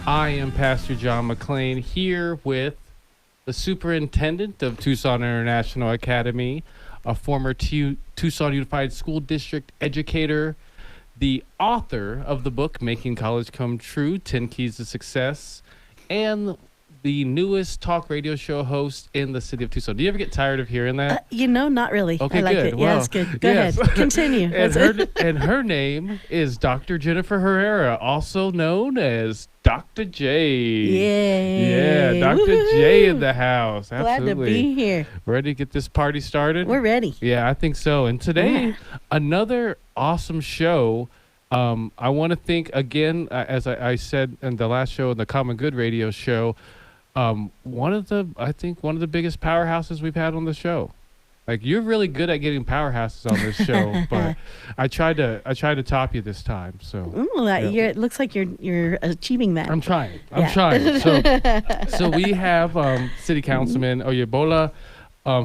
I am Pastor John McClain here with the superintendent of Tucson International Academy, a former Tucson Unified School District educator, the author of the book Making College Come True, 10 Keys to Success, and the newest talk radio show host in the city of Tucson. Do you ever get tired of hearing that? Not really. Okay, I like good. it. Well, Yes, good. Go ahead. Continue. And her name is Dr. Jennifer Herrera, also known as Dr. J. Yay. Yeah, Dr. Woo-hoo. J in the house. Absolutely. Glad to be here. Ready to get this party started? We're ready. Yeah, I think so. And today, another awesome show. I want to thank again, as I said in the last show, in the Common Good radio show, one of the biggest powerhouses we've had on the show. Like, you're really good at getting powerhouses on this show, but I tried to top you this time. So It looks like you're achieving that. I'm trying. So we have City Councilman Oyegbola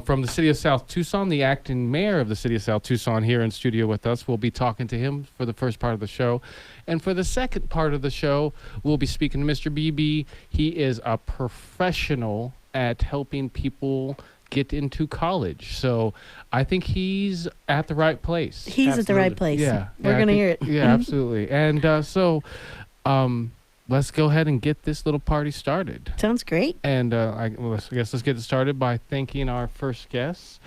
from the city of South Tucson, the acting mayor of the city of South Tucson, here in studio with us. We'll be talking to him for the first part of the show. And for the second part of the show, we'll be speaking to Mr. BB. He is a professional at helping people get into college. So I think he's at the right place. He's at the right place. Yeah. We're going to hear it. Yeah, absolutely. And let's go ahead and get this little party started. Sounds great. And let's get it started by thanking our first guest,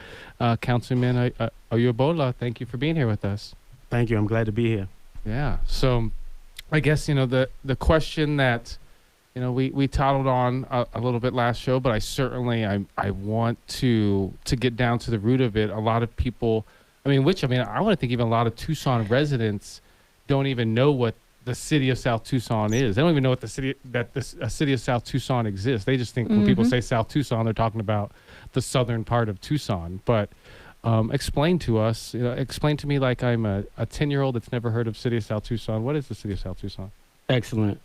Councilman Oyegbola. Thank you for being here with us. Thank you. I'm glad to be here. Yeah. So I guess, the question that, we tattled on a little bit last show, but I want to get down to the root of it. A lot of people, I want to think even a lot of Tucson residents don't even know what the city of South Tucson is. They don't even know what a city of South Tucson exists. They just think when people say South Tucson, they're talking about the southern part of Tucson. But explain to me like I'm a 10-year-old that's never heard of city of South Tucson. What is the city of South Tucson? Excellent.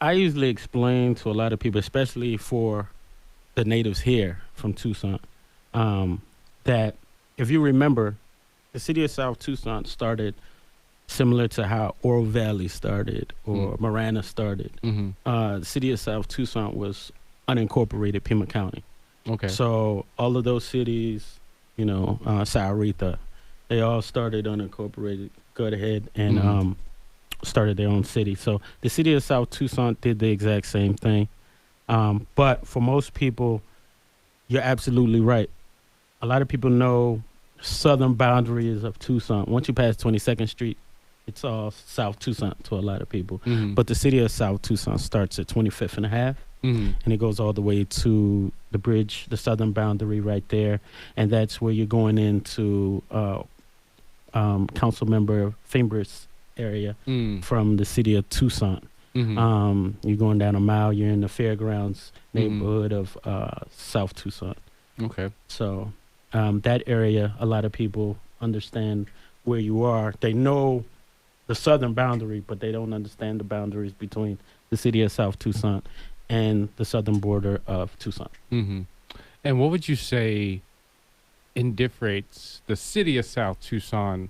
I usually explain to a lot of people, especially for the natives here from Tucson, that if you remember, the city of South Tucson started similar to how Oro Valley started or Marana started. The city of South Tucson was unincorporated Pima County. Okay. So all of those cities, Sahuarita, they all started unincorporated. Go ahead and started their own city. So the city of South Tucson did the exact same thing. But for most people, you're absolutely right. A lot of people know southern boundaries of Tucson. Once you pass 22nd Street, it's all South Tucson to a lot of people. But the city of South Tucson starts at 25th and a half, and it goes all the way to the bridge, the southern boundary right there. And that's where you're going into Councilmember Fambris area from the city of Tucson. You're going down a mile, you're in the fairgrounds neighborhood of South Tucson. Okay. So that area, a lot of people understand where you are. They know the southern boundary, but they don't understand the boundaries between the city of South Tucson and the southern border of Tucson. And what would you say differentiates the city of South Tucson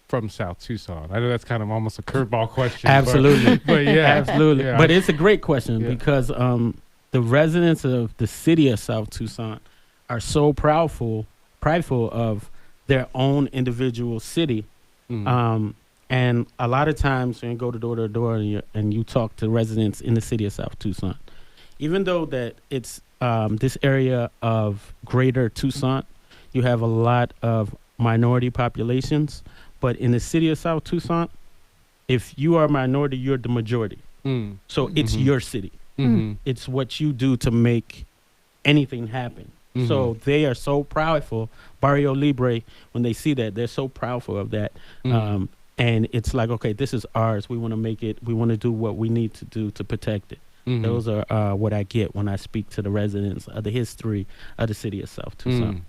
from South Tucson? I know that's kind of almost a curveball question. Absolutely. But yeah. Absolutely. Yeah. But it's a great question because the residents of the city of South Tucson are so prideful of their own individual city. And a lot of times when you go door to door and you talk to residents in the city of South Tucson, even though that it's this area of greater Tucson, you have a lot of minority populations. But in the city of South Tucson, if you are a minority, you're the majority. So it's your city. It's what you do to make anything happen. So they are so proudful. Barrio Libre, when they see that, they're so proudful of that. And it's like, okay, this is ours. We want to make it. We want to do what we need to do to protect it. Those are what I get when I speak to the residents of the history of the city of South Tucson.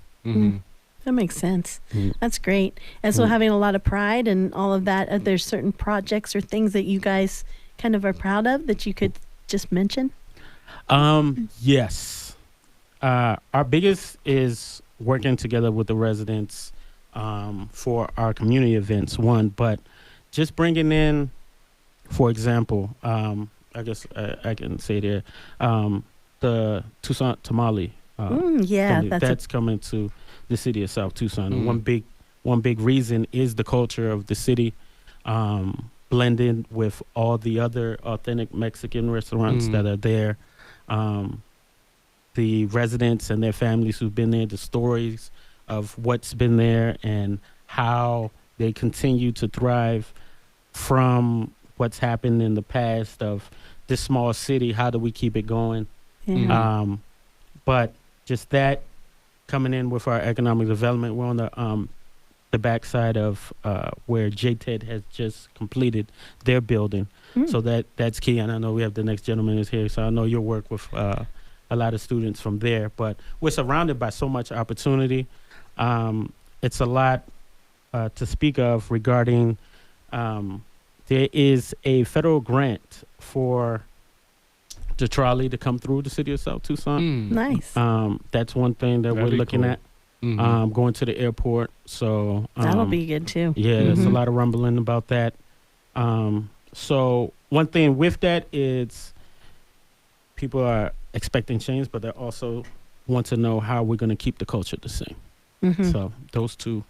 That makes sense. That's great. And so having a lot of pride and all of that, there's certain projects or things that you guys kind of are proud of that you could just mention? Yes. Our biggest is working together with the residents for our community events, but just bringing in For example, I guess I can say there, the Tucson tamale. Yeah, that's coming to the city of South Tucson. And Mm. one big reason is the culture of the city, blending with all the other authentic Mexican restaurants that are there. The residents and their families who've been there, the stories of what's been there and how they continue to thrive from what's happened in the past of this small city. How do we keep it going? yeah. But just that coming in with our economic development, we're on the backside of where JTED has just completed their building. So that's key. And I know we have the next gentleman is here, so I know you'll work with a lot of students from there. But we're surrounded by so much opportunity. It's a lot to speak of regarding there is a federal grant for the trolley to come through the city of South Tucson. Nice. That's one thing that That'd we're be looking cool. at. Going to the airport. So That'll be good too. yeah, there's a lot of rumbling about that. So one thing with that is people are expecting change, but they also want to know how we're going to keep the culture the same. So those two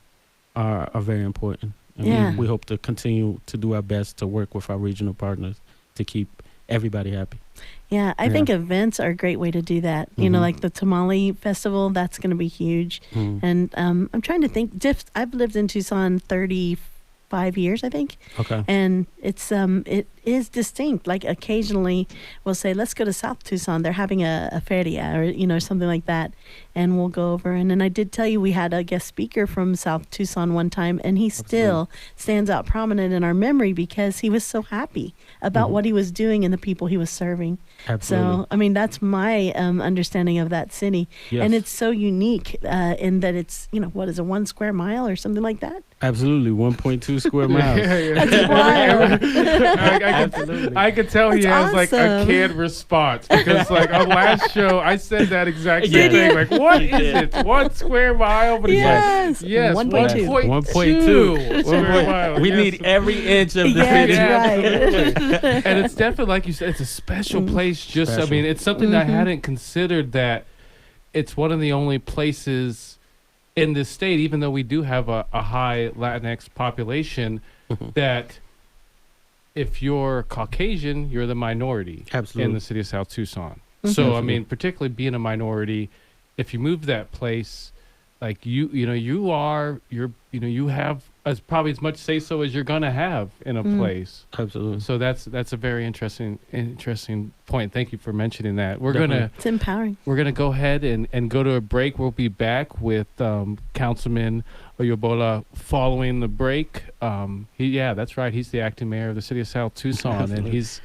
are very important. And Yeah. we hope to continue to do our best to work with our regional partners to keep everybody happy. Yeah, I think events are a great way to do that. You know, like the Tamale Festival, that's going to be huge. And I'm trying to think. I've lived in Tucson 35 years, I think. Okay. And it is distinct. Like occasionally we'll say, let's go to South Tucson. They're having a feria or, you know, something like that. And we'll go over. And then I did tell you we had a guest speaker from South Tucson one time, and he still stands out prominent in our memory because he was so happy about what he was doing and the people he was serving. Absolutely. So, I mean, that's my understanding of that city. Yes. And it's so unique in that it's, you know, what is it, 1 square mile or something like that? Absolutely. 1.2 square miles. That's wild. Absolutely. I could tell he That's has like a awesome. canned response because like on last show I said that exact same Did thing. you? Like, what He is did. it? 1 square mile? But he's Yes. like, yes, 1.2. 1.2 square mile. We Yes. need every inch of the Yeah, city. that's right. And it's definitely, like you said, it's a special place. Just, I Special. mean, it's something that I hadn't considered, that it's one of the only places in this state, even though we do have a high Latinx population, that if you're Caucasian, you're the minority Absolutely. in the city of South Tucson. So, I mean, particularly being a minority, if you move to that place, like you have probably as much say so as you're gonna have in a place. Absolutely. So that's a very interesting point. Thank you for mentioning that. We're Definitely. gonna It's empowering. go ahead and go to a break. We'll be back with Councilman Oyegbola following the break. That's right. He's the acting mayor of the city of South Tucson, and he's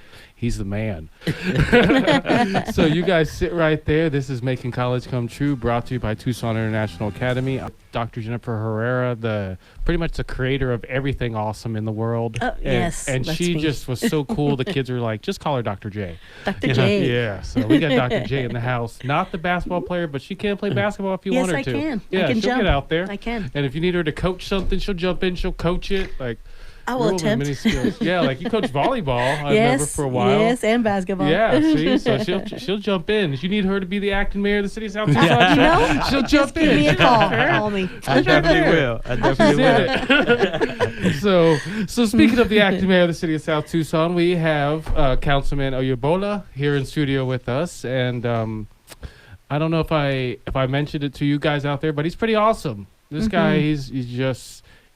the man. So you guys sit right there. This is Making College Come True, brought to you by Tucson International Academy. Dr. Jennifer Herrera, pretty much the creator of everything awesome in the world. Oh, yes, And that's she me. just was so cool. The kids were like, just call her Dr. J. Dr. J. Yeah, so we got Dr. J in the house. Not the basketball player, but she can play basketball if you Yes, want her I to. can. I Yeah, can she'll jump. get out there. I can. And if you need her to coach something, she'll jump in. She'll coach it. Like, I will real attempt. many skills. Yeah, like you coach volleyball. I remember Yes, for a while. yes, and basketball. Yeah, see, so she'll jump in. If you need her to be the acting mayor of the city of South Tucson, You know, she'll jump give in. me a call. Call me. I definitely will. I definitely will. So speaking of the acting mayor of the city of South Tucson, we have Councilman Oyegbola here in studio with us, and I don't know if I mentioned it to you guys out there, but he's pretty awesome. This guy,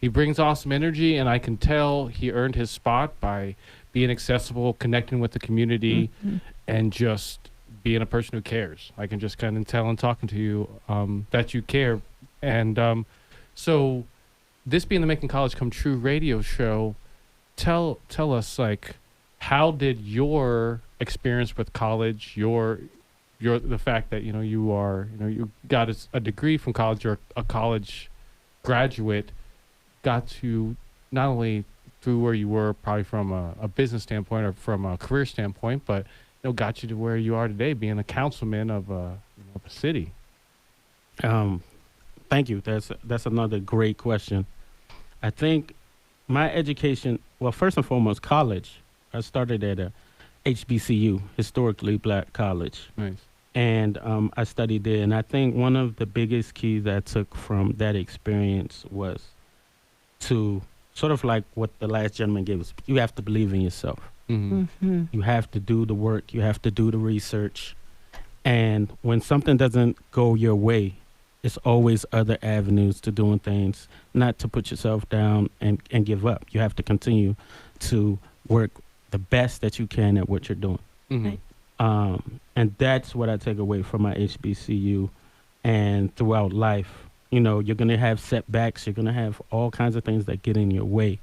he brings awesome energy, and I can tell he earned his spot by being accessible, connecting with the community, and just being a person who cares. I can just kind of tell in talking to you that you care. And so this being the Making College Come True radio show, tell us, like, how did your experience with college, the fact that you got a degree from college, you're a college graduate, got to not only through where you were probably from a business standpoint or from a career standpoint, but got you to where you are today, being a councilman of a city. Thank you. That's another great question. I think my education, well, first and foremost, college I started at a HBCU, historically black college. Nice. And I studied there. And I think one of the biggest keys I took from that experience was to sort of like what the last gentleman gave us. You have to believe in yourself. Mm-hmm. You have to do the work. You have to do the research. And when something doesn't go your way, it's always other avenues to doing things, not to put yourself down and give up. You have to continue to work the best that you can at what you're doing. Right. And that's what I take away from my HBCU and throughout life. You know, you're going to have setbacks. You're going to have all kinds of things that get in your way.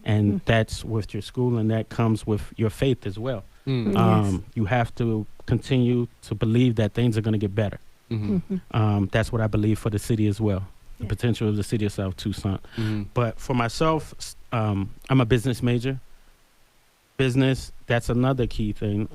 And that's with your school, and that comes with your faith as well. Yes. You have to continue to believe that things are going to get better. That's what I believe for the city as well, the potential of the city of South Tucson. But for myself, I'm a business major. Business, that's another key thing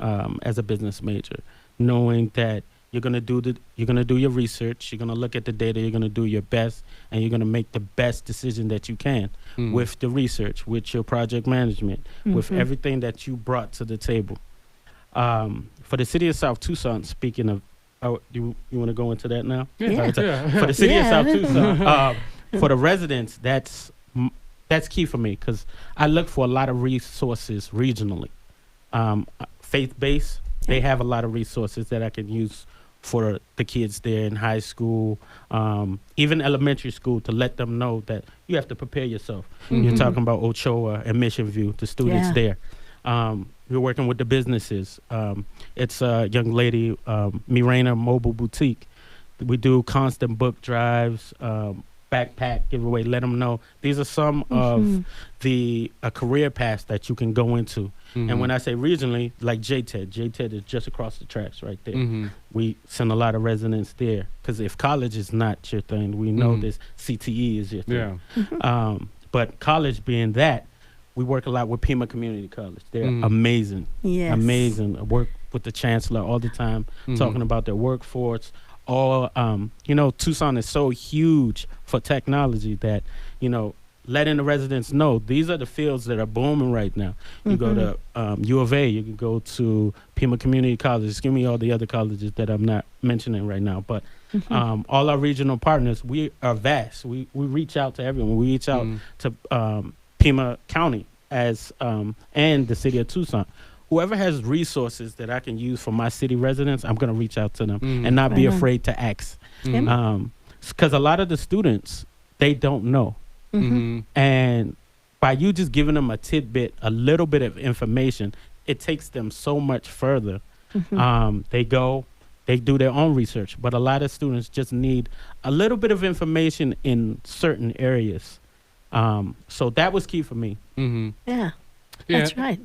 as a business major, knowing that you're gonna do your research, you're gonna look at the data, you're gonna do your best, and you're gonna make the best decision that you can with the research, with your project management, with everything that you brought to the table. For the city of South Tucson, speaking of, you want to go into that now? Yeah. For the city of South Tucson, for the residents, that's key for me because I look for a lot of resources regionally. Faith-based, they have a lot of resources that I can use for the kids there in high school, even elementary school, to let them know that you have to prepare yourself. You're talking about Ochoa and Mission View, the students there. We're working with the businesses. It's a young lady, Mirena Mobile Boutique. We do constant book drives, backpack giveaway. Let them know these are some of the career paths that you can go into. And when I say regionally, like JTED is just across the tracks right there. We send a lot of residents there because if college is not your thing, we know this CTE is your thing. But college being that, we work a lot with Pima Community College. They're amazing. Yes. Amazing. I work with the chancellor all the time, talking about their workforce. Tucson is so huge for technology that, letting the residents know these are the fields that are booming right now. You go to U of A, you can go to Pima Community College. Give me all the other colleges that I'm not mentioning right now. But all our regional partners, we are vast. We reach out to everyone. We reach out to Pima County and the city of Tucson. Whoever has resources that I can use for my city residents, I'm going to reach out to them and not be afraid to ask. Because a lot of the students, they don't know. And by you just giving them a tidbit, a little bit of information, it takes them so much further. They go, they do their own research. But a lot of students just need a little bit of information in certain areas. So that was key for me. Yeah, that's right.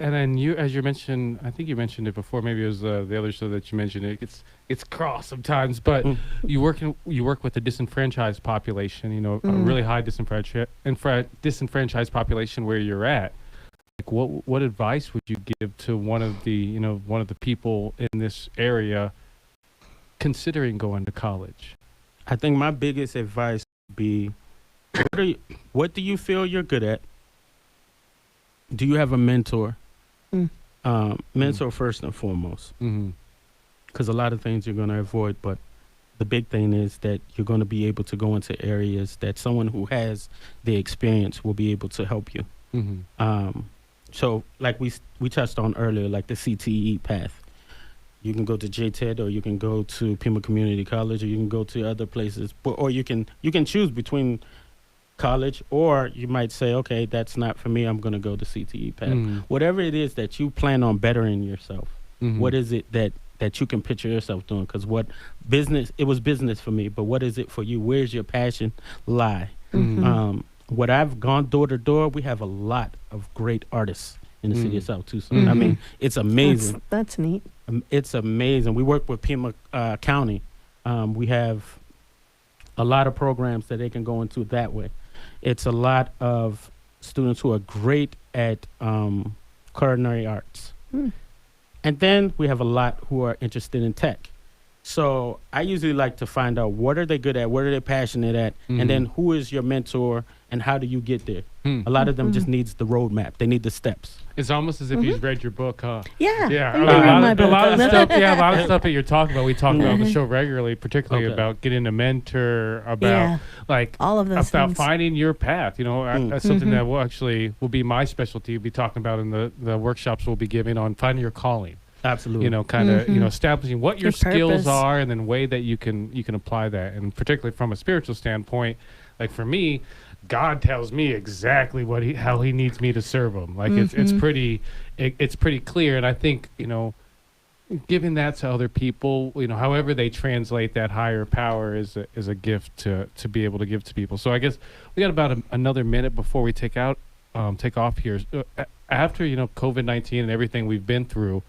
And then you, as you mentioned, I think you mentioned it before. Maybe it was the other show that you mentioned it. It's cross sometimes, but you work with a disenfranchised population. A really high disenfranchised population where you're at. Like, what advice would you give to one of the people in this area considering going to college? I think my biggest advice would be, what do you feel you're good at? Do you have a mentor? Mentor first and foremost. Because a lot of things you're going to avoid, but the big thing is that you're going to be able to go into areas that someone who has the experience will be able to help you. So like we touched on earlier, like the CTE path. You can go to JTED, or you can go to Pima Community College, or you can go to other places, or you can choose between college, or you might say, okay, that's not for me, I'm going to go to CTE path. Whatever it is that you plan on bettering yourself, what is it that you can picture yourself doing? Because it was business for me, but what is it for you? Where's your passion lie? What I've gone door to door, we have a lot of great artists in the city of South Tucson. I mean, it's amazing. That's neat. It's amazing. We work with Pima County. We have a lot of programs that they can go into that way. It's a lot of students who are great at culinary arts. And then we have a lot who are interested in tech. So I usually like to find out what are they good at, what are they passionate at, and then who is your mentor and how do you get there? A lot of them just needs the roadmap. They need the steps. It's almost as if he's read your book, huh? Yeah. Yeah, I read my a book. lot of stuff. Yeah, a lot of stuff that you're talking about. We talk about on the Mhm. show regularly, particularly Okay. about getting a mentor, about Yeah. like All of those about things. finding your path. You know, that's something that will be my specialty. We'll be talking about in the workshops we'll be giving on finding your calling. Absolutely. You know, kind of establishing what your Your skills purpose. are, and then way that you can apply that, and particularly from a spiritual standpoint. Like for me, God tells me exactly how He needs me to serve Him. Like it's pretty clear, and I think giving that to other people, however they translate that higher power is a gift to be able to give to people. So I guess we got about another minute before we take off here. After COVID-19 and everything we've been through,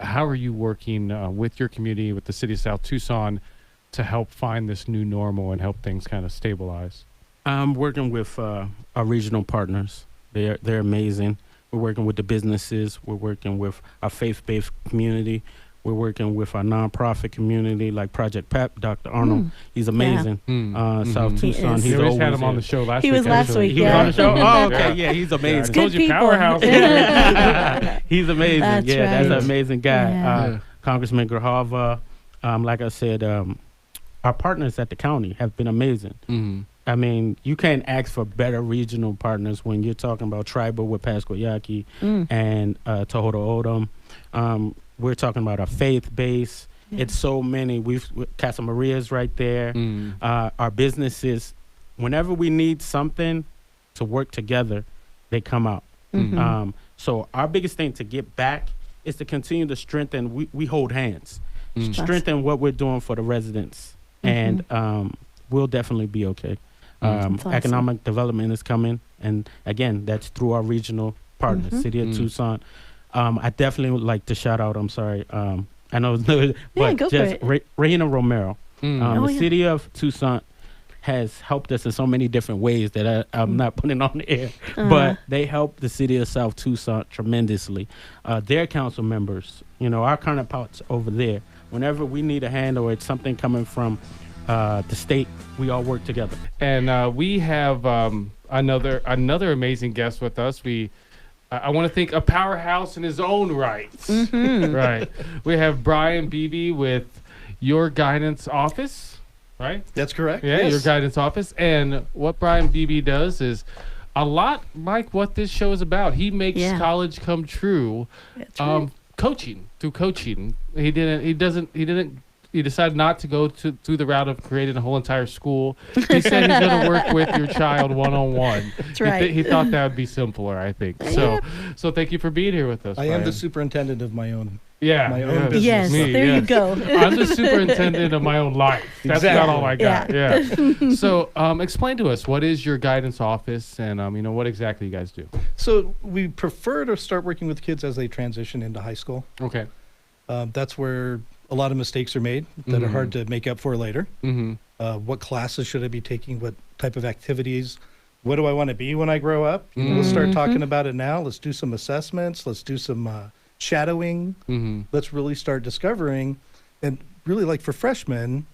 how are you working with your community, with the city of South Tucson, to help find this new normal and help things kind of stabilize? I'm working with our regional partners. They're amazing. We're working with the businesses. We're working with our faith-based community. We're working with our nonprofit community like Project PEP. Dr. Arnold, he's amazing. South He Tucson. is. We He's just always had him on there. the show last He week. was last actually. week, He was yeah. on the show? Oh, okay. Yeah. Yeah, he's Yeah, amazing. I told Good you, people. powerhouse. He's amazing. That's That's right. an amazing guy. Yeah. Congressman Grajava, like I said, our partners at the county have been amazing. I mean, you can't ask for better regional partners when you're talking about tribal with Pasquayaki and Tohoto O'odham. We're talking about our faith base. Yeah. It's so many. Casa Maria's right there. Our businesses, whenever we need something to work together, they come out. So our biggest thing to get back is to continue to strengthen. We hold hands, strengthen what we're doing for the residents, and we'll definitely be okay. That's awesome. Economic development is coming, and again, that's through our regional partners, City of Tucson. I definitely would like to shout out. I'm sorry. I know, but go just for it. Regina Romero. Oh, The yeah. City of Tucson has helped us in so many different ways that I'm not putting on the air, but they help the City of South Tucson tremendously. Their council members, our counterparts over there, whenever we need a hand or it's something coming from the state, we all work together. And we have another amazing guest with us. I want to think a powerhouse in his own right. Right. We have Brian Beebe with Your Guidance Office, right? That's correct. Yeah, yes. Your Guidance Office. And what Brian Beebe does is a lot like what this show is about. He makes college come true. That's right. Through coaching. He decided not to go through the route of creating a whole entire school. He said he's going to work with your child one-on-one. That's right. He thought that would be simpler, I think. So thank you for being here with us. I am Brian. the superintendent of my own. Yeah, my own business. Yes, Me, there you yes. go. I'm the superintendent of my own life. That's about Exactly. all I got. Yeah. So explain to us, what is your guidance office, and what exactly you guys do? So we prefer to start working with kids as they transition into high school. Okay. That's where a lot of mistakes are made that are hard to make up for later. What classes should I be taking? What type of activities? What do I want to be when I grow up? Let's start talking about it now. Let's do some assessments. Let's do some shadowing. Let's really start discovering. And really, like for freshmen,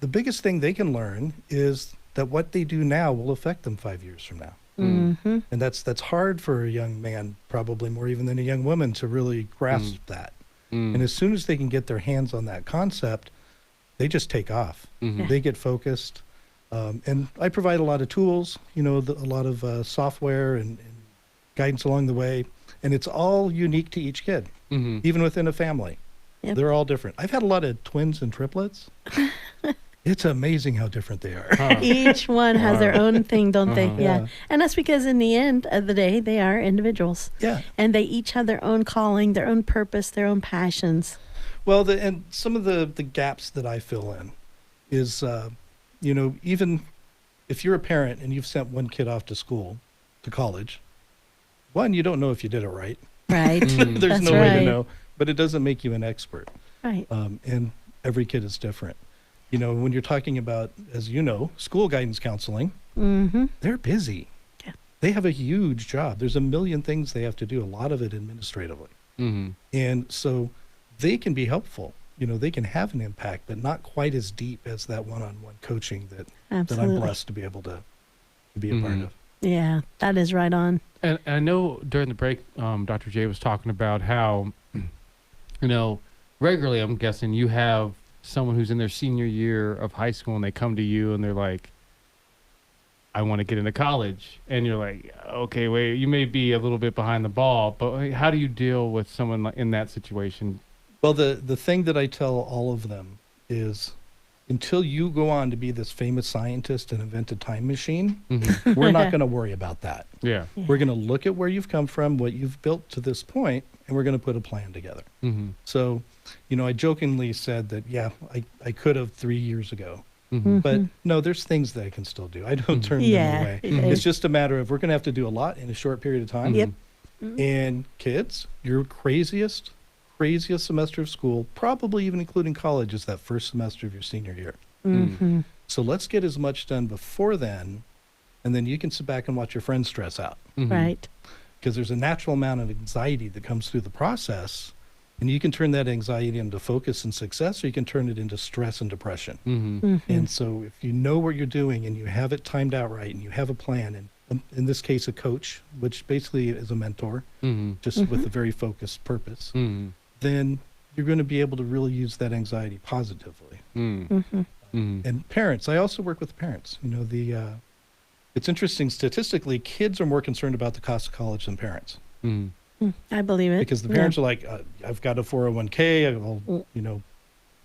the biggest thing they can learn is that what they do now will affect them 5 years from now. And that's hard for a young man, probably more even than a young woman, to really grasp that. And as soon as they can get their hands on that concept, they just take off. They get focused. And I provide a lot of tools, a lot of software and guidance along the way. And it's all unique to each kid, even within a family. Yep. They're all different. I've had a lot of twins and triplets. It's amazing how different they are. Each one has their own thing, don't they? Yeah. And that's because in the end of the day, they are individuals. Yeah. And they each have their own calling, their own purpose, their own passions. Well, and some of the gaps that I fill in is, even if you're a parent and you've sent one kid off to school, to college, one, you don't know if you did it right. Right. There's That's no way to right. know, but it doesn't make you an expert. Right. And every kid is different. When you're talking about, as you know, school guidance counseling, they're busy. Yeah. They have a huge job. There's a million things they have to do, a lot of it administratively. And so they can be helpful. they can have an impact, but not quite as deep as that one-on-one coaching that Absolutely. I'm blessed to be able to be a part of. Yeah, that is right on. And I know during the break, Dr. J was talking about how, regularly, I'm guessing you have someone who's in their senior year of high school and they come to you and they're like, I want to get into college. And you're like, okay, wait, you may be a little bit behind the ball, but how do you deal with someone in that situation? Well, the thing that I tell all of them is, until you go on to be this famous scientist and invent a time machine, we're not going to worry about that. Yeah. We're going to look at where you've come from, what you've built to this point, and we're going to put a plan together. So, I jokingly said that, I could have 3 years ago. But no, there's things that I can still do. I don't turn them away. It's just a matter of, we're going to have to do a lot in a short period of time. Yep. And kids, your craziest semester of school, probably even including college, is that first semester of your senior year. So let's get as much done before then, and then you can sit back and watch your friends stress out. Right. Because there's a natural amount of anxiety that comes through the process, and you can turn that anxiety into focus and success, or you can turn it into stress and depression. And so if you know what you're doing and you have it timed out right and you have a plan, and in this case a coach, which basically is a mentor, just with a very focused purpose, then you're going to be able to really use that anxiety positively. And parents, I also work with parents. It's interesting, statistically, kids are more concerned about the cost of college than parents. I believe it. Because the parents are like, I've got a 401k,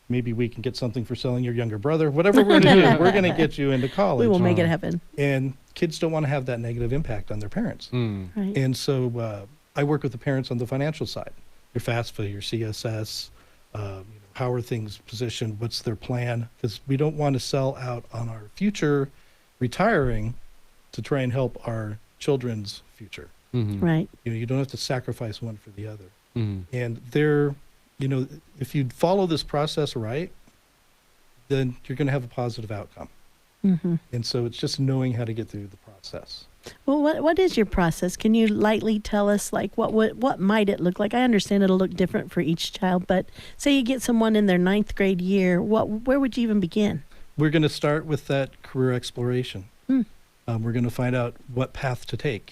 maybe we can get something for selling your younger brother. Whatever we're going to do, we're going to get you into college. We will make it happen. And kids don't want to have that negative impact on their parents. Right. And so I work with the parents on the financial side. Your FAFSA, your CSS, how are things positioned? What's their plan? Because we don't want to sell out on our future retiring to try and help our children's future. Right. You don't have to sacrifice one for the other. And if you follow this process right, then you're going to have a positive outcome. And so it's just knowing how to get through the process. Well, what is your process? Can you lightly tell us, like, what might it look like? I understand it'll look different for each child, but say you get someone in their 9th grade year, where would you even begin? We're going to start with that career exploration. We're going to find out what path to take.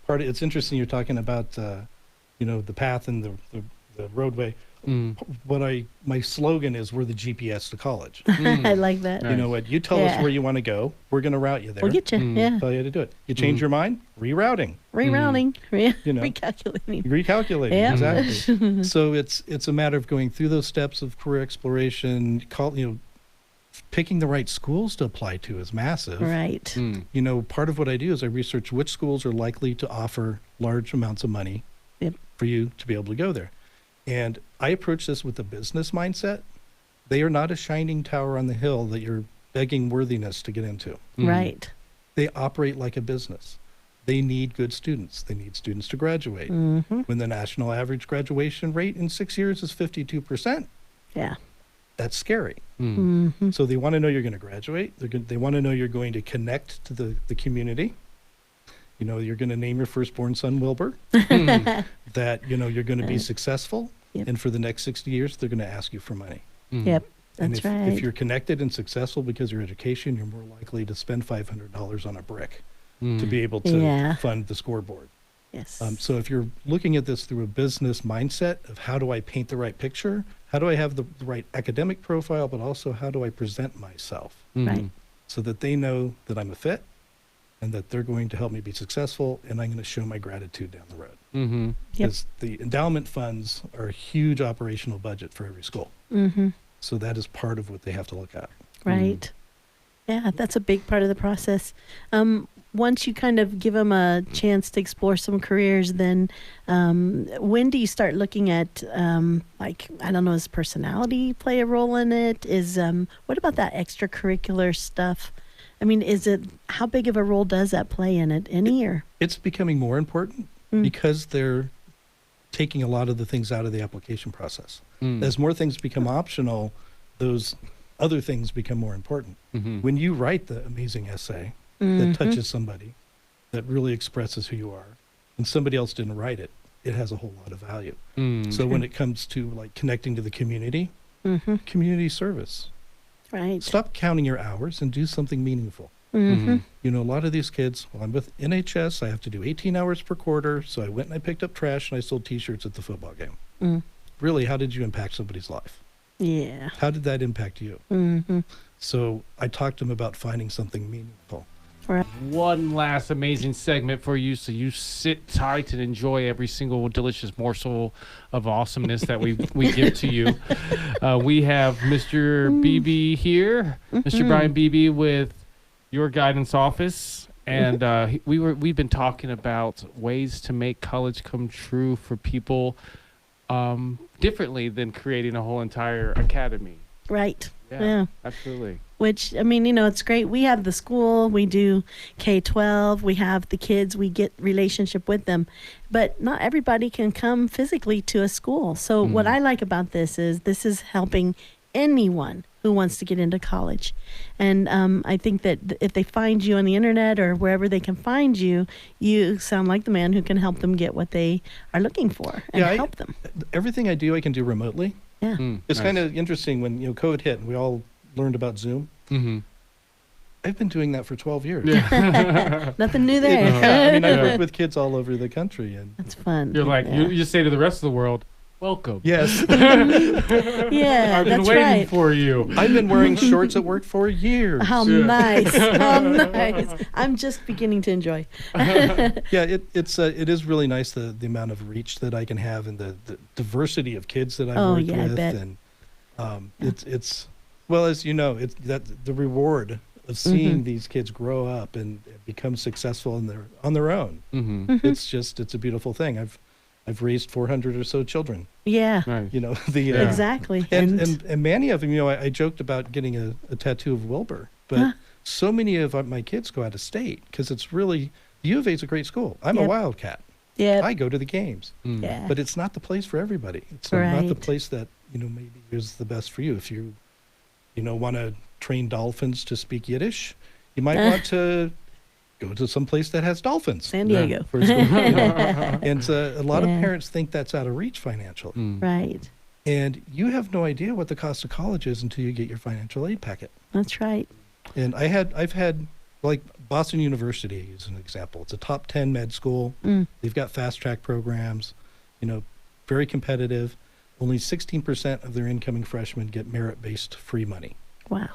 It's interesting you're talking about, the path and the roadway. My slogan is, we're the GPS to college. I like that. You know what? You tell us where you want to go. We're going to route you there. We'll get you. Yeah. Tell you how to do it. You change your mind, rerouting. Recalculating. Yeah. Exactly. So it's a matter of going through those steps of career exploration. Picking the right schools to apply to is massive. Right. Part of what I do is I research which schools are likely to offer large amounts of money for you to be able to go there. And I approach this with a business mindset. They are not a shining tower on the hill that you're begging worthiness to get into. Right. They operate like a business. They need good students. They need students to graduate. When the national average graduation rate in 6 years is 52%, that's scary. So they want to know you're going to graduate. They want to know you're going to connect to the community. You're going to name your firstborn son Wilbur. That, you're going to be successful. And for the next 60 years, they're going to ask you for money. Yep, that's right. If you're connected and successful because of your education, you're more likely to spend $500 on a brick to be able to fund the scoreboard. Yes. So if you're looking at this through a business mindset of, how do I paint the right picture? How do I have the right academic profile, but also how do I present myself? Right. So that they know that I'm a fit and that they're going to help me be successful, and I'm going to show my gratitude down the road. Because the endowment funds are a huge operational budget for every school. So that is part of what they have to look at. Right. Yeah, that's a big part of the process. Once you kind of give them a chance to explore some careers, then when do you start looking at, does personality play a role in it? What about that extracurricular stuff? I mean, how big of a role does that play in it? It's becoming more important because they're taking a lot of the things out of the application process. As more things become optional, those other things become more important. When you write the amazing essay that touches somebody, that really expresses who you are, and somebody else didn't write it, it has a whole lot of value. So when it comes to connecting to the community, Mm-hmm. Community service. Right. Stop counting your hours and do something meaningful. Mm-hmm. You know, a lot of these kids, well, I'm with NHS, I have to do 18 hours per quarter. So I went and I picked up trash and I sold t-shirts at the football game. Mm. Really, how did you impact somebody's life? Yeah. How did that impact you? Mm-hmm. So I talked to them about finding something meaningful. One last amazing segment for you, so you sit tight and enjoy every single delicious morsel of awesomeness that we give to you. We have Mr. Beebe here, Mr. Brian Beebe with Your Guidance Office, and we've been talking about ways to make college come true for people differently than creating a whole entire academy. Right. Yeah. Absolutely. Which, I mean, you know, it's great. We have the school, we do K-12, we have the kids, we get relationship with them, but not everybody can come physically to a school. So what I like about this is helping anyone who wants to get into college. And I think that if they find you on the internet or wherever they can find you, you sound like the man who can help them get what they are looking for and help them. Everything I do, I can do remotely. Yeah. It's kind of interesting when, you know, COVID hit and we all learned about Zoom. Mm-hmm. I've been doing that for 12 years. Yeah. Nothing new there. I mean, I work with kids all over the country, and That's fun. You're like, you just say to the rest of the world, welcome. yes, Yeah, I've been that's waiting right. for you. I've been wearing shorts at work for years. How nice. How nice. I'm just beginning to enjoy. Yeah, it is really nice the amount of reach that I can have and the diversity of kids that I've worked I with, bet. and it's well, as you know, it's that the reward of seeing these kids grow up and become successful on their own. Mm-hmm. It's a beautiful thing. I've raised 400 or so children. Yeah, Nice. You know, the Yeah. exactly. and many of them, you know, I joked about getting a tattoo of Wilbur, but so many of my kids go out of state because it's really, the U of A is a great school. I'm a Yep. Wildcat. Yeah. I go to the games, Yeah. but it's not the place for everybody. It's not the Right. place that, you know, maybe is the best for you. If you want to train dolphins to speak Yiddish, you might want to go to some place that has dolphins. San Diego. For school, you know? And a lot of Yeah. parents think that's out of reach financially. Right. And you have no idea what the cost of college is until you get your financial aid packet. That's right. And I've had like Boston University is an example. It's a top 10 med school. They've got fast track programs, you know, very competitive. Only 16% of their incoming freshmen get merit-based free money. Wow.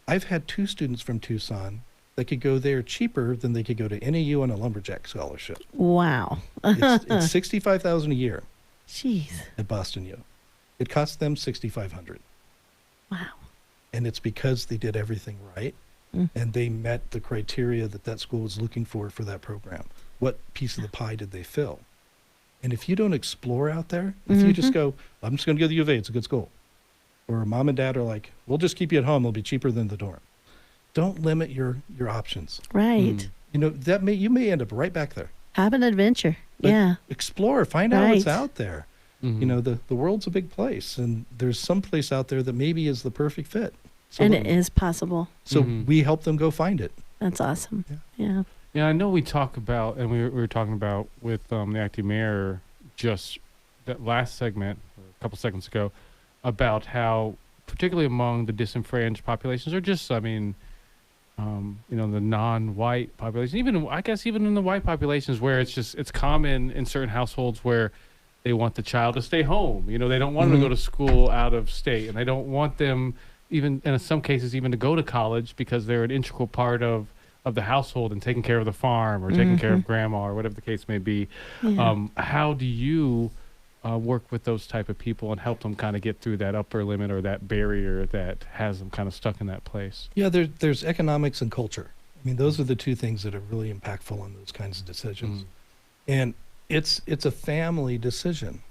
I've had 2 students from Tucson that could go there cheaper than they could go to NAU on a lumberjack scholarship. Wow. It's $65,000 a year Jeez. at Boston U. It cost them $6,500. Wow. And it's because they did everything right and they met the criteria that school was looking for that program. What piece of the pie did they fill? And if you don't explore out there, if you just go, I'm just going to go to the U of A, it's a good school. Or mom and dad are like, we'll just keep you at home, it'll be cheaper than the dorm. Don't limit your options. Right. You know, you may end up right back there. Have an adventure. But Yeah. explore, find out what's Right. out there. You know, the world's a big place, and there's some place out there that maybe is the perfect fit. So And it is possible. So we help them go find it. That's awesome. Yeah. Yeah, I know we talk about, and we were talking about with the acting mayor just that last segment, a couple seconds ago, about how, particularly among the disenfranchised populations, or just, I mean, you know, the non-white population, even I guess even in the white populations, where it's common in certain households where they want the child to stay home. You know, they don't want them to go to school out of state, and they don't want them even, in some cases, even to go to college because they're an integral part of the household and taking care of the farm or taking care of grandma or whatever the case may be. Yeah. How do you work with those type of people and help them kind of get through that upper limit or that barrier that has them kind of stuck in that place? Yeah, there's economics and culture. I mean, those are the 2 things that are really impactful on those kinds of decisions. And it's a family decision.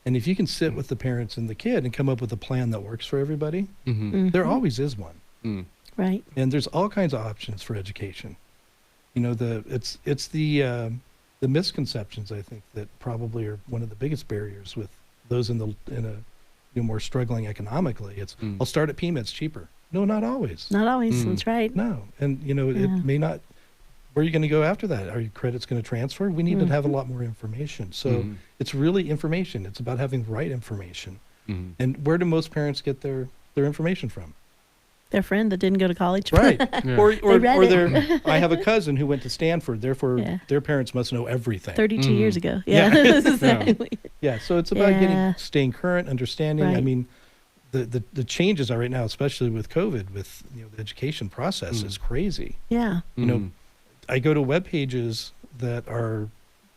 And if you can sit with the parents and the kid and come up with a plan that works for everybody, there always is one. Right. And there's all kinds of options for education. You know, it's the misconceptions, I think, that probably are one of the biggest barriers with those in a more struggling economically. It's I'll start at PME, it's cheaper. No, not always. Not always. That's right. No, and you know it may not. Where are you going to go after that? Are your credits going to transfer? We need to have a lot more information. So it's really information. It's about having the right information. Mm. And where do most parents get their information from? Their friend that didn't go to college. Right. Yeah. Or read it. I have a cousin who went to Stanford, therefore Yeah. their parents must know everything. 32 years ago. Yeah. Yeah. Exactly. Yeah, so it's about Yeah. staying current, understanding. I Right. mean, the changes are right now, especially with COVID, with the education process is crazy. Yeah. You know, I go to web pages that are,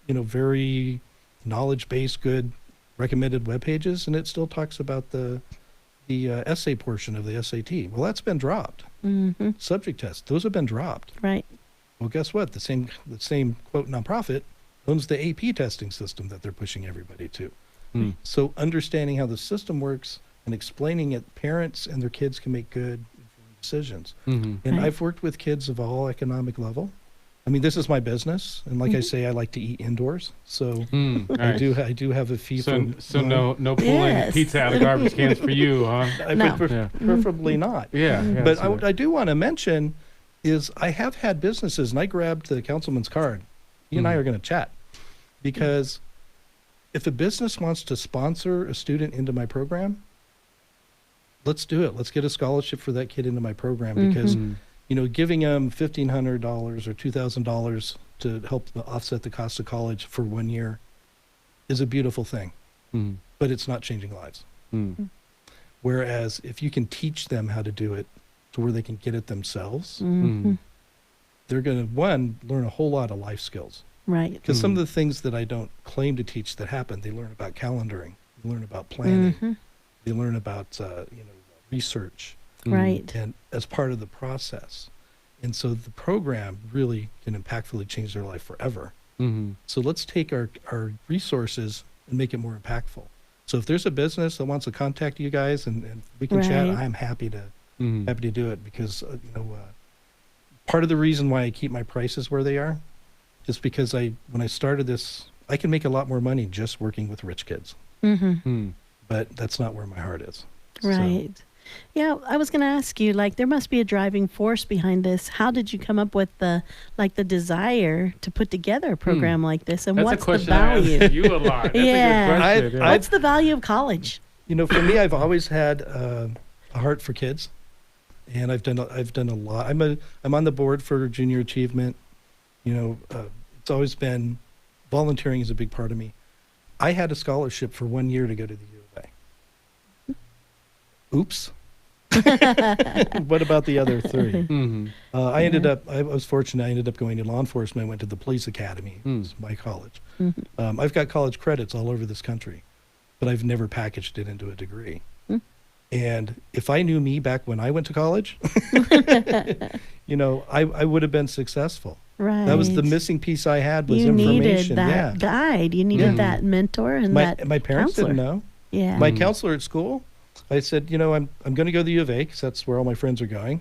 very knowledge-based, good, recommended web pages, and it still talks about the essay portion of the SAT. Well, that's been dropped. Mm-hmm. Subject tests, those have been dropped. Right. Well, guess what? The same quote nonprofit owns the AP testing system that they're pushing everybody to. Mm. So understanding how the system works and explaining it, parents and their kids can make good informed decisions. Mm-hmm. And Right. I've worked with kids of all economic level. I mean, this is my business, and like I say, I like to eat indoors. So I do have a fee for. So no pulling Yes. pizza out of garbage cans for you, huh? I No. would Yeah. preferably not. Yeah. But I do want to mention is I have had businesses, and I grabbed the councilman's card. He and I Mhm. are going to chat because if a business wants to sponsor a student into my program, let's do it. Let's get a scholarship for that kid into my program because giving them $1,500 or $2,000 to help offset the cost of college for 1 year is a beautiful thing, but it's not changing lives. Whereas if you can teach them how to do it to where they can get it themselves, Mm-hmm. they're going to, learn a whole lot of life skills. Right. Because some of the things that I don't claim to teach that happen, they learn about calendaring, they learn about planning, Mhm. they learn about, research, Right. and as part of the process. And so the program really can impactfully change their life forever. So let's take our resources and make it more impactful. So if there's a business that wants to contact you guys and we can chat, Right. I'm happy to do it because part of the reason why I keep my prices where they are is because when I started this, I can make a lot more money just working with rich kids, Mm-hmm. but that's not where my heart is. So- Right. Yeah, I was going to ask you, there must be a driving force behind this. How did you come up with the desire to put together a program like this, and That's what's a question the value? I ask you a lot. That's Yeah. a good question. Yeah. What's the value of college? For me, I've always had a heart for kids, and I've done a lot. I'm on the board for Junior Achievement. It's always been volunteering is a big part of me. I had a scholarship for 1 year to go to the U of A. Oops. What about the other 3? I was fortunate. I ended up going to law enforcement. I went to the police academy. It was my college. I've got college credits all over this country, but I've never packaged it into a degree. And if I knew me back when I went to college, I would have been successful. Right. That was the missing piece I had was you information. needed that guide. You needed that mentor and My that parents counselor. didn't know. Yeah. My counselor at school, I said, I'm going to go to the U of A because that's where all my friends are going.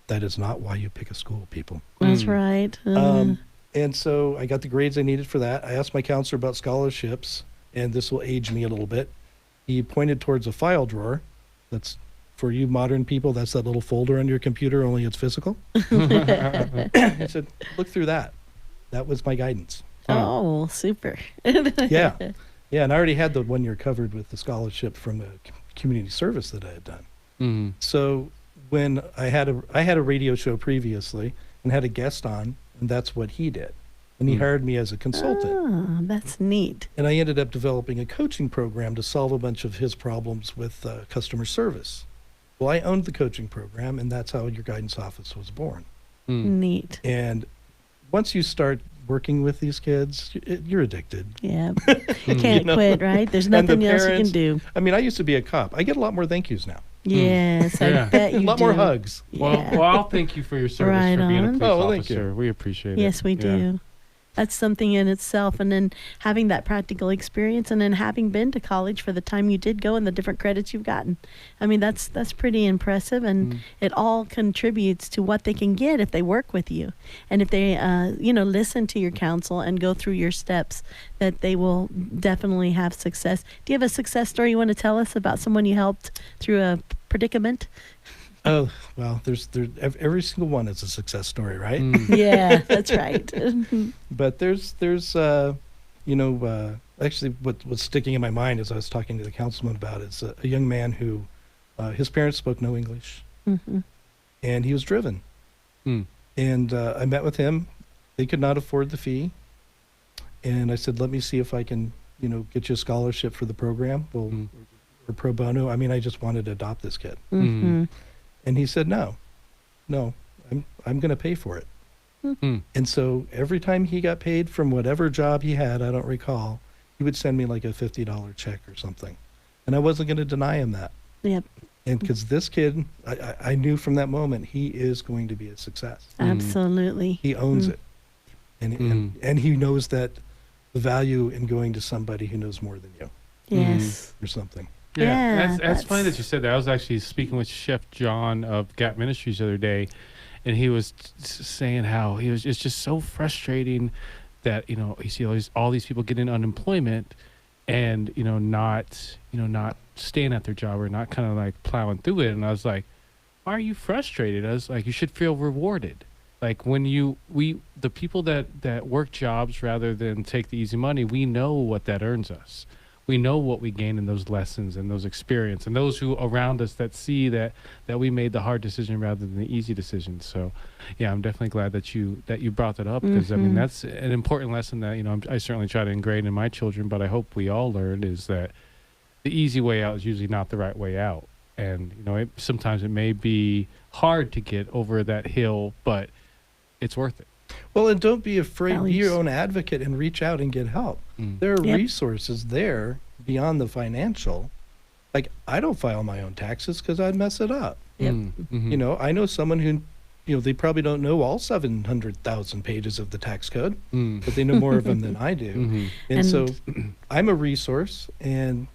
That is not why you pick a school, people. That's right. And so I got the grades I needed for that. I asked my counselor about scholarships, and this will age me a little bit. He pointed towards a file drawer. That's for you modern people. That's that little folder on your computer, only it's physical. He said, look through that. That was my guidance. Oh, super. Yeah. Yeah. And I already had the 1 year covered with the scholarship from a community service that I had done. So when I had a radio show previously and had a guest on, and that's what he did. And he hired me as a consultant. Oh, that's neat. And I ended up developing a coaching program to solve a bunch of his problems with customer service. Well, I owned the coaching program, and that's how your guidance office was born. Neat. And once you start working with these kids, you're addicted. Yeah. Can't quit, right? There's And the nothing else you can parents- do. I mean, I used to be a cop. I get a lot more thank yous now. Yes, Yeah. I bet you A lot do. more hugs. Yeah. Well, I'll thank you for your service Right for being a on. police Oh, well, thank you. officer. We appreciate it. Yes, we Yeah. do. That's something in itself. And then having that practical experience and then having been to college for the time you did go and the different credits you've gotten. I mean, that's pretty impressive. And it all contributes to what they can get if they work with you. And if they, listen to your counsel and go through your steps, that they will definitely have success. Do you have a success story you want to tell us about someone you helped through a predicament? Oh, well, every single one is a success story, right? Yeah, that's right. But there's actually, what's sticking in my mind as I was talking to the councilman about it is a young man who his parents spoke no English, Mm-hmm. and he was driven. Mm. And I met with him. They could not afford the fee, and I said, "Let me see if I can, get you a scholarship for the program, or pro bono." I mean, I just wanted to adopt this kid, Mm-hmm. and he said, "No, I'm going to pay for it." Mm. And so every time he got paid from whatever job he had, I don't recall, he would send me like a $50 check or something. And I wasn't going to deny him that. Yep. And because this kid, I knew from that moment, he is going to be a success. Absolutely. He owns Mm. it. And he knows that the value in going to somebody who knows more than you Yes. or something. Yeah, Yeah, that's funny that's- that you said that. I was actually speaking with Chef John of Gap Ministries the other day, and he was saying how it's just so frustrating that you see all these people getting unemployment, and not staying at their job or not kind of like plowing through it. And I was like, why are you frustrated? I was like, you should feel rewarded. Like when the people that work jobs rather than take the easy money, we know what that earns us. We know what we gain in those lessons and those experience, and those who around us that see that we made the hard decision rather than the easy decision. So, yeah, I'm definitely glad that you brought that up, because I mean that's an important lesson that I certainly try to ingrain in my children, but I hope we all learn is that the easy way out is usually not the right way out, and sometimes it may be hard to get over that hill, but it's worth it. Well, and don't be afraid. Be Values. your own advocate and reach out and get help. There are Yep. resources there beyond the financial. Like, I don't file my own taxes because I'd mess it up. Yep. I know someone who, they probably don't know all 700,000 pages of the tax code, but they know more of them than I do. And so I'm a resource, and,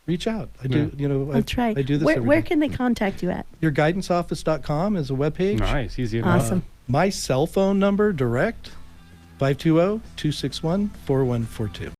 reach out. I do, That's right. I do this Where every day. can they contact you at? Yourguidanceoffice.com is a webpage. Nice, easy enough. Awesome. My cell phone number, direct, 520-261-4142.